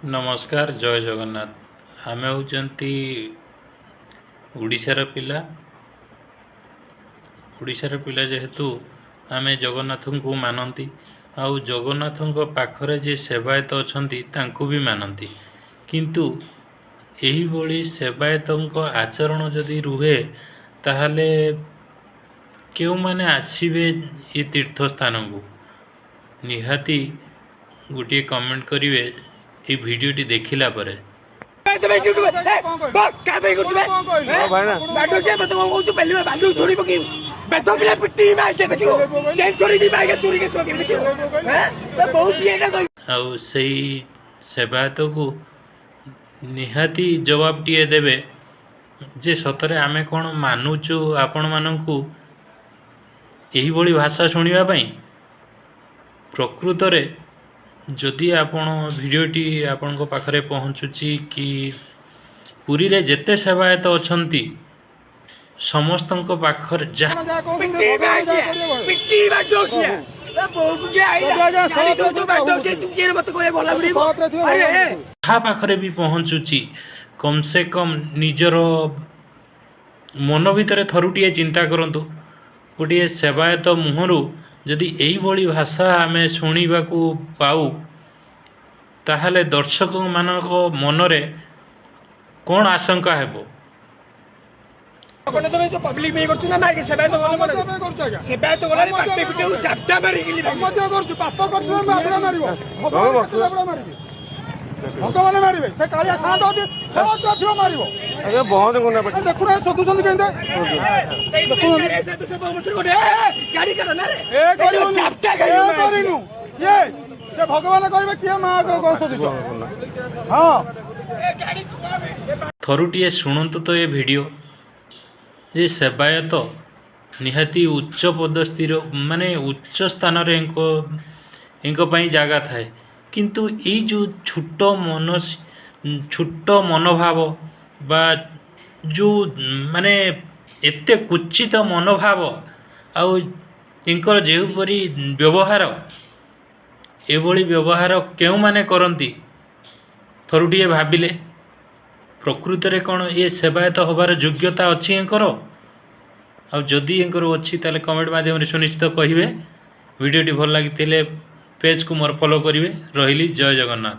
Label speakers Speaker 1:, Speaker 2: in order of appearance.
Speaker 1: नमस्कार जय जगन्नाथ आमे होचंती ओडिशार पिला ओडिशार पिला जेहेतु आमे जगन्नाथ को मानती आउ जगन्नाथ पाखरे जे सेवायत अछंती तांको भी मानती किंतु एही भली सेवायतों आचरण जदि रुहे ताहले केउ माने आसीबे ये तीर्थ स्थान को निहाती गोटे कमेंट करिवे ये वीडियोटी देखिला परे आउ सही सेवायत को निहाती जवाब टीए देबे जे सतरे आमे कौन मानुचु आपण मानकू यही भली भाषा शुणिबा पई प्रकृत रे जदि आपण वीडियोटी आपण को पाखरे पहुँचुची कि पुरी रे जेते सेवायत अछंती समस्तन को पाखर जा पाखरे भी पहुँचुची कम से कम निजर मन भितर थरुटिए चिंता करंतु गोटे सेवायत मुहरु जदि यही भली भाषा आमे शुणा पाऊ ताहले दर्शक मानक मनरे कौन आशंका हेबो
Speaker 2: पब्लिक में करछु ना माके सेवायत गला सेवायत गला पाटे पिटे चापटा मारी गेली मध्य करछु पाप करछु हम आपरा मारिबो आपरा मारिबे भगवान मारिबे से कालिया शांत होती सब ट्रफियो मारिबो अरे बहुत गुना पड़े देखु ना सदुसन केंदे देखु ऐसे तो सब मत कोडे गाड़ी कर ना रे ए करियो चापटा करिनु ये से भगवान कहबे किया मां को सदुछ हां ए गाड़ी छुआबे
Speaker 1: थरुटिए शुणंतु तो ये वीडियो जे सेवायत निहाती उच्च पदस्थीर माने उच्च स्थान रे इनको पई जागा थाए किंतु ये जो छोट मनोभाव बा जो माने एते कुचित मनोभाव आउ इनकर जेपरी व्यवहार एभली व्यवहार केउ माने करंती थरुटिए भाबिले प्रकृत रे कौन ये सेवायत होबार योग्यता अच्छी एंकर आ जदि एंकर अच्छी ताले कमेंट माध्यम सुनिश्चित कहिबे वीडियोटी भल लगी पेज को मोर फॉलो करिवे रहिली जय जगन्नाथ।